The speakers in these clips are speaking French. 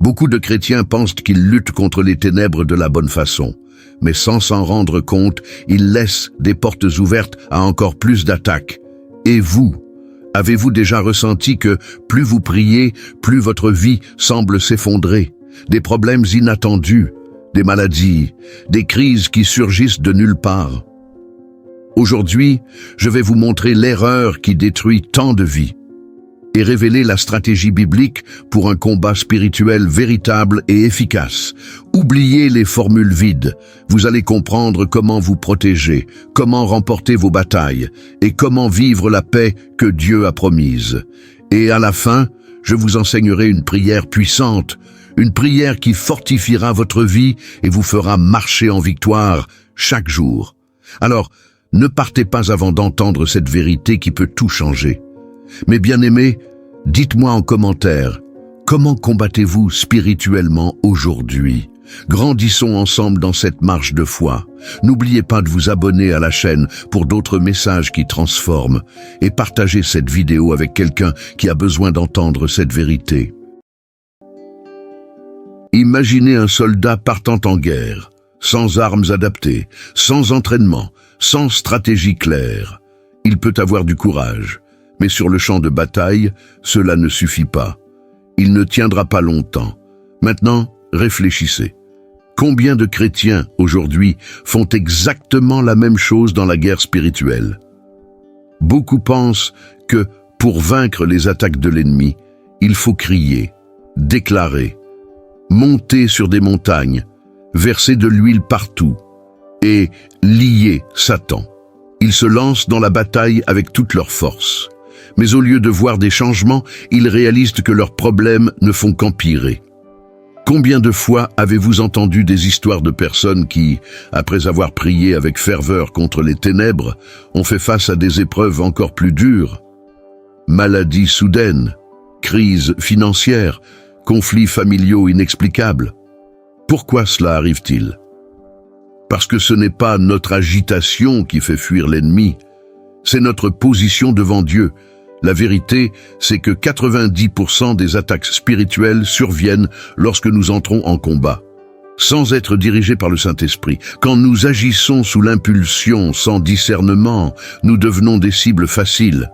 Beaucoup de chrétiens pensent qu'ils luttent contre les ténèbres de la bonne façon, mais sans s'en rendre compte, ils laissent des portes ouvertes à encore plus d'attaques. Et vous, avez-vous déjà ressenti que plus vous priez, plus votre vie semble s'effondrer? Des problèmes inattendus, des maladies, des crises qui surgissent de nulle part. Aujourd'hui, je vais vous montrer l'erreur qui détruit tant de vies et révéler la stratégie biblique pour un combat spirituel véritable et efficace. Oubliez les formules vides, vous allez comprendre comment vous protéger, comment remporter vos batailles et comment vivre la paix que Dieu a promise. Et à la fin, je vous enseignerai une prière puissante, une prière qui fortifiera votre vie et vous fera marcher en victoire chaque jour. Alors, ne partez pas avant d'entendre cette vérité qui peut tout changer. Mes bien-aimés, dites-moi en commentaire, comment combattez-vous spirituellement aujourd'hui? Grandissons ensemble dans cette marche de foi. N'oubliez pas de vous abonner à la chaîne pour d'autres messages qui transforment et partagez cette vidéo avec quelqu'un qui a besoin d'entendre cette vérité. Imaginez un soldat partant en guerre, sans armes adaptées, sans entraînement, sans stratégie claire. Il peut avoir du courage, mais sur le champ de bataille, cela ne suffit pas. Il ne tiendra pas longtemps. Maintenant, réfléchissez. Combien de chrétiens, aujourd'hui, font exactement la même chose dans la guerre spirituelle? Beaucoup pensent que, pour vaincre les attaques de l'ennemi, il faut crier, déclarer, monter sur des montagnes, verser de l'huile partout et lier Satan. Ils se lancent dans la bataille avec toute leur force. Mais au lieu de voir des changements, ils réalisent que leurs problèmes ne font qu'empirer. Combien de fois avez-vous entendu des histoires de personnes qui, après avoir prié avec ferveur contre les ténèbres, ont fait face à des épreuves encore plus dures? Maladies soudaines, crises financières, conflits familiaux inexplicables. Pourquoi cela arrive-t-il? Parce que ce n'est pas notre agitation qui fait fuir l'ennemi, c'est notre position devant Dieu. La vérité, c'est que 90% des attaques spirituelles surviennent lorsque nous entrons en combat, sans être dirigés par le Saint-Esprit. Quand nous agissons sous l'impulsion, sans discernement, nous devenons des cibles faciles.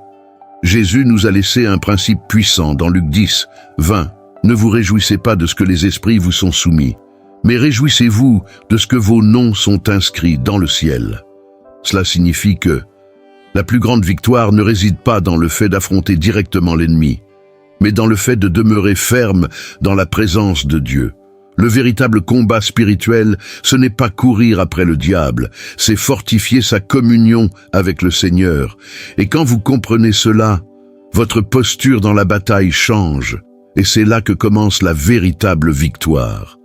Jésus nous a laissé un principe puissant dans Luc 10, 20. Ne vous réjouissez pas de ce que les esprits vous sont soumis, mais réjouissez-vous de ce que vos noms sont inscrits dans le ciel. Cela signifie que la plus grande victoire ne réside pas dans le fait d'affronter directement l'ennemi, mais dans le fait de demeurer ferme dans la présence de Dieu. Le véritable combat spirituel, ce n'est pas courir après le diable, c'est fortifier sa communion avec le Seigneur. Et quand vous comprenez cela, votre posture dans la bataille change, et c'est là que commence la véritable victoire.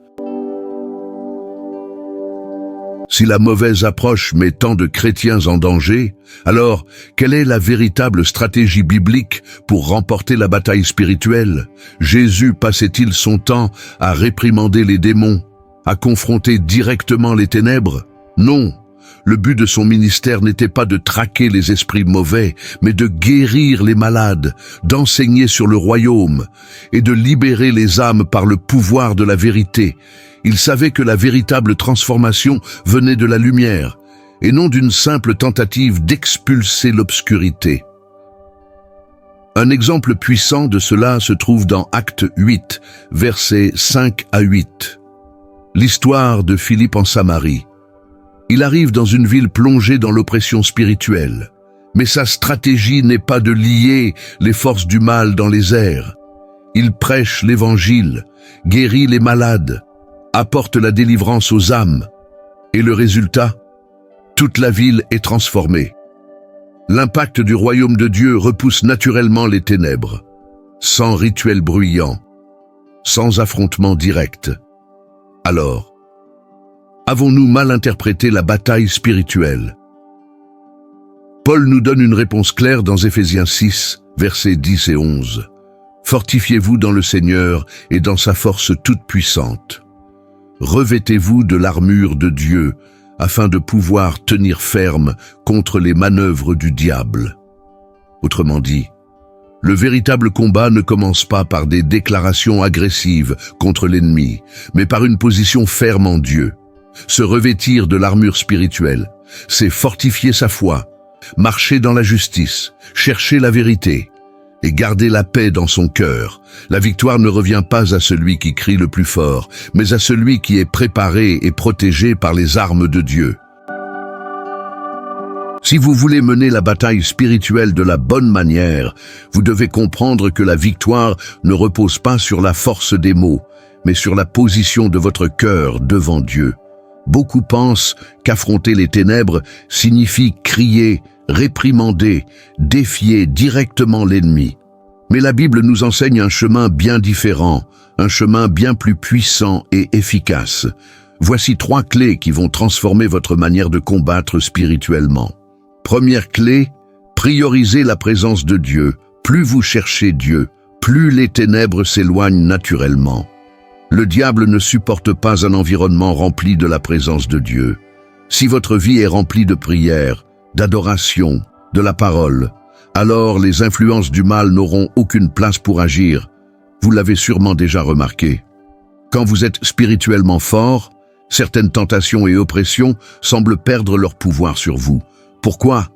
Si la mauvaise approche met tant de chrétiens en danger, alors quelle est la véritable stratégie biblique pour remporter la bataille spirituelle? Jésus passait-il son temps à réprimander les démons, à confronter directement les ténèbres? Non, le but de son ministère n'était pas de traquer les esprits mauvais, mais de guérir les malades, d'enseigner sur le royaume et de libérer les âmes par le pouvoir de la vérité. Il savait que la véritable transformation venait de la lumière, et non d'une simple tentative d'expulser l'obscurité. Un exemple puissant de cela se trouve dans Actes 8, versets 5 à 8. L'histoire de Philippe en Samarie. Il arrive dans une ville plongée dans l'oppression spirituelle, mais sa stratégie n'est pas de lier les forces du mal dans les airs. Il prêche l'évangile, guérit les malades, apporte la délivrance aux âmes. Et le résultat? Toute la ville est transformée. L'impact du royaume de Dieu repousse naturellement les ténèbres, sans rituel bruyant, sans affrontement direct. Alors, avons-nous mal interprété la bataille spirituelle? Paul nous donne une réponse claire dans Éphésiens 6, versets 10 et 11. Fortifiez-vous dans le Seigneur et dans sa force toute puissante. Revêtez-vous de l'armure de Dieu, afin de pouvoir tenir ferme contre les manœuvres du diable. Autrement dit, Le véritable combat ne commence pas par des déclarations agressives contre l'ennemi, mais par une position ferme en Dieu. Se revêtir de l'armure spirituelle, c'est fortifier sa foi, marcher dans la justice, chercher la vérité et garder la paix dans son cœur. La victoire ne revient pas à celui qui crie le plus fort, mais à celui qui est préparé et protégé par les armes de Dieu. Si vous voulez mener la bataille spirituelle de la bonne manière, vous devez comprendre que la victoire ne repose pas sur la force des mots, mais sur la position de votre cœur devant Dieu. Beaucoup pensent qu'affronter les ténèbres signifie crier, réprimander, défier directement l'ennemi. Mais la Bible nous enseigne un chemin bien différent, un chemin bien plus puissant et efficace. Voici 3 clés qui vont transformer votre manière de combattre spirituellement. Première clé, priorisez la présence de Dieu. Plus vous cherchez Dieu, plus les ténèbres s'éloignent naturellement. Le diable ne supporte pas un environnement rempli de la présence de Dieu. Si votre vie est remplie de prières, d'adoration, de la parole, alors les influences du mal n'auront aucune place pour agir. Vous l'avez sûrement déjà remarqué. Quand vous êtes spirituellement fort, certaines tentations et oppressions semblent perdre leur pouvoir sur vous. Pourquoi?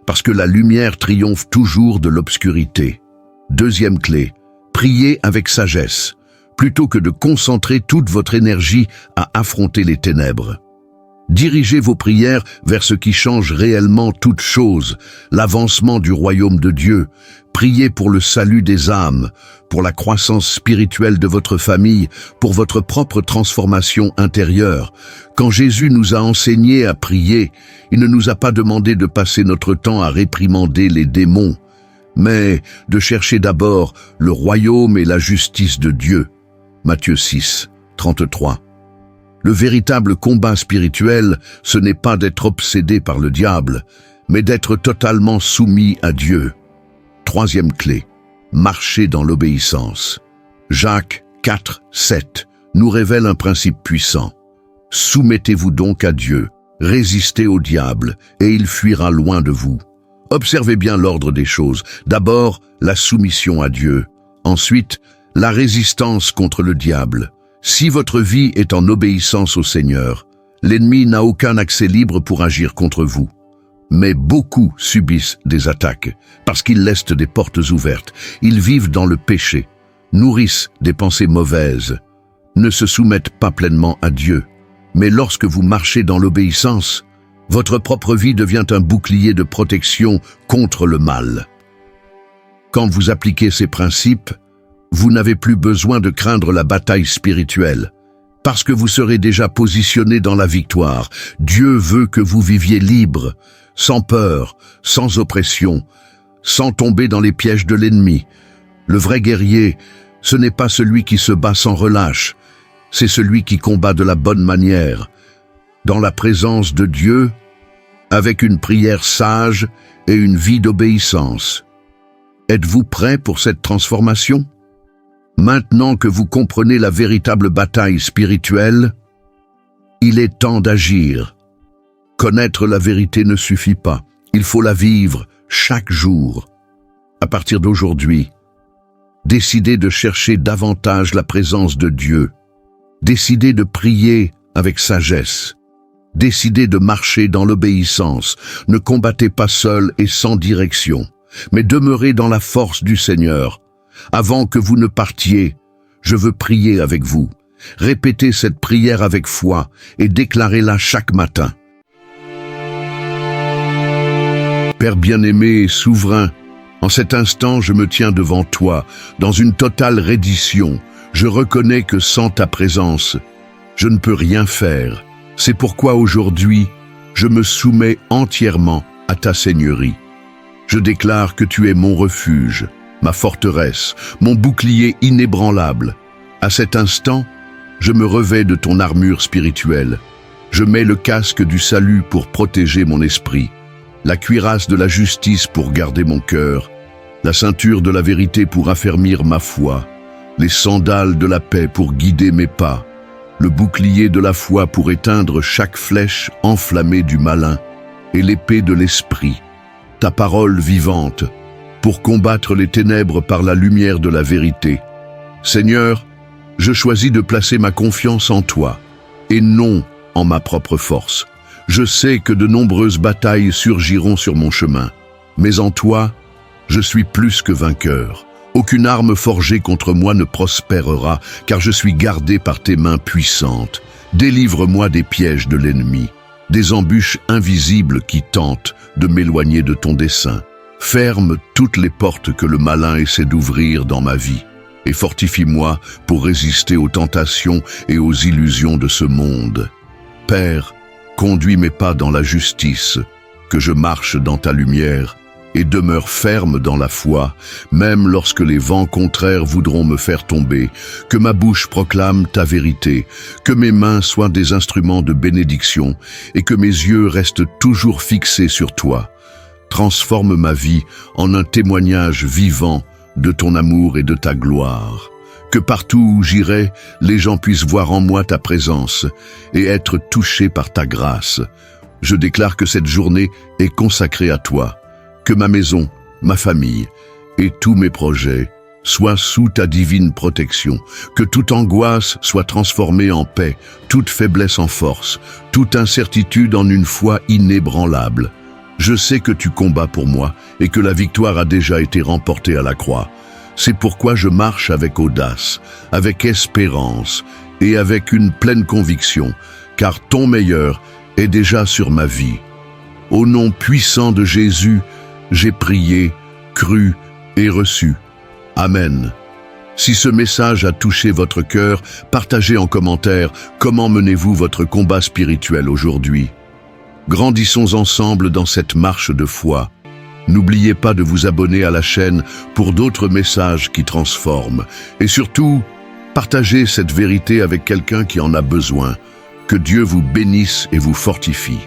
Parce que la lumière triomphe toujours de l'obscurité. Deuxième clé, priez avec sagesse, plutôt que de concentrer toute votre énergie à affronter les ténèbres. Dirigez vos prières vers ce qui change réellement toute chose, l'avancement du royaume de Dieu. Priez pour le salut des âmes, pour la croissance spirituelle de votre famille, pour votre propre transformation intérieure. Quand Jésus nous a enseigné à prier, il ne nous a pas demandé de passer notre temps à réprimander les démons, mais de chercher d'abord le royaume et la justice de Dieu. Matthieu 6, 33. Le véritable combat spirituel, ce n'est pas d'être obsédé par le diable, mais d'être totalement soumis à Dieu. Troisième clé, marcher dans l'obéissance. Jacques 4, 7 nous révèle un principe puissant. Soumettez-vous donc à Dieu, résistez au diable, et il fuira loin de vous. Observez bien l'ordre des choses. D'abord, la soumission à Dieu. Ensuite, la résistance contre le diable. Si votre vie est en obéissance au Seigneur, l'ennemi n'a aucun accès libre pour agir contre vous. Mais beaucoup subissent des attaques, parce qu'ils laissent des portes ouvertes. Ils vivent dans le péché, nourrissent des pensées mauvaises, ne se soumettent pas pleinement à Dieu. Mais lorsque vous marchez dans l'obéissance, votre propre vie devient un bouclier de protection contre le mal. Quand vous appliquez ces principes, vous n'avez plus besoin de craindre la bataille spirituelle, parce que vous serez déjà positionné dans la victoire. Dieu veut que vous viviez libre, sans peur, sans oppression, sans tomber dans les pièges de l'ennemi. Le vrai guerrier, ce n'est pas celui qui se bat sans relâche, c'est celui qui combat de la bonne manière, dans la présence de Dieu, avec une prière sage et une vie d'obéissance. Êtes-vous prêt pour cette transformation? Maintenant que vous comprenez la véritable bataille spirituelle, il est temps d'agir. Connaître la vérité ne suffit pas, il faut la vivre chaque jour. À partir d'aujourd'hui, décidez de chercher davantage la présence de Dieu. Décidez de prier avec sagesse. Décidez de marcher dans l'obéissance. Ne combattez pas seul et sans direction, mais demeurez dans la force du Seigneur. Avant que vous ne partiez, je veux prier avec vous. Répétez cette prière avec foi et déclarez-la chaque matin. Père bien-aimé et souverain, en cet instant je me tiens devant toi, dans une totale reddition. Je reconnais que sans ta présence, je ne peux rien faire. C'est pourquoi aujourd'hui, je me soumets entièrement à ta seigneurie. Je déclare que tu es mon refuge, ma forteresse, mon bouclier inébranlable. À cet instant, je me revêts de ton armure spirituelle. Je mets le casque du salut pour protéger mon esprit, la cuirasse de la justice pour garder mon cœur, la ceinture de la vérité pour affermir ma foi, les sandales de la paix pour guider mes pas, le bouclier de la foi pour éteindre chaque flèche enflammée du malin, et l'épée de l'esprit, ta parole vivante, pour combattre les ténèbres par la lumière de la vérité. Seigneur, je choisis de placer ma confiance en toi, et non en ma propre force. Je sais que de nombreuses batailles surgiront sur mon chemin, mais en toi, je suis plus que vainqueur. Aucune arme forgée contre moi ne prospérera, car je suis gardé par tes mains puissantes. Délivre-moi des pièges de l'ennemi, des embûches invisibles qui tentent de m'éloigner de ton dessein. Ferme toutes les portes que le malin essaie d'ouvrir dans ma vie, et fortifie-moi pour résister aux tentations et aux illusions de ce monde. Père, conduis mes pas dans la justice, que je marche dans ta lumière, et demeure ferme dans la foi, même lorsque les vents contraires voudront me faire tomber, que ma bouche proclame ta vérité, que mes mains soient des instruments de bénédiction, et que mes yeux restent toujours fixés sur toi. Transforme ma vie en un témoignage vivant de ton amour et de ta gloire. Que partout où j'irai, les gens puissent voir en moi ta présence et être touchés par ta grâce. Je déclare que cette journée est consacrée à toi, que ma maison, ma famille et tous mes projets soient sous ta divine protection, que toute angoisse soit transformée en paix, toute faiblesse en force, toute incertitude en une foi inébranlable. Je sais que tu combats pour moi et que la victoire a déjà été remportée à la croix. C'est pourquoi je marche avec audace, avec espérance et avec une pleine conviction, car ton meilleur est déjà sur ma vie. Au nom puissant de Jésus, j'ai prié, cru et reçu. Amen. Si ce message a touché votre cœur, partagez en commentaire comment menez-vous votre combat spirituel aujourd'hui. Grandissons ensemble dans cette marche de foi. N'oubliez pas de vous abonner à la chaîne pour d'autres messages qui transforment. Et surtout, partagez cette vérité avec quelqu'un qui en a besoin. Que Dieu vous bénisse et vous fortifie.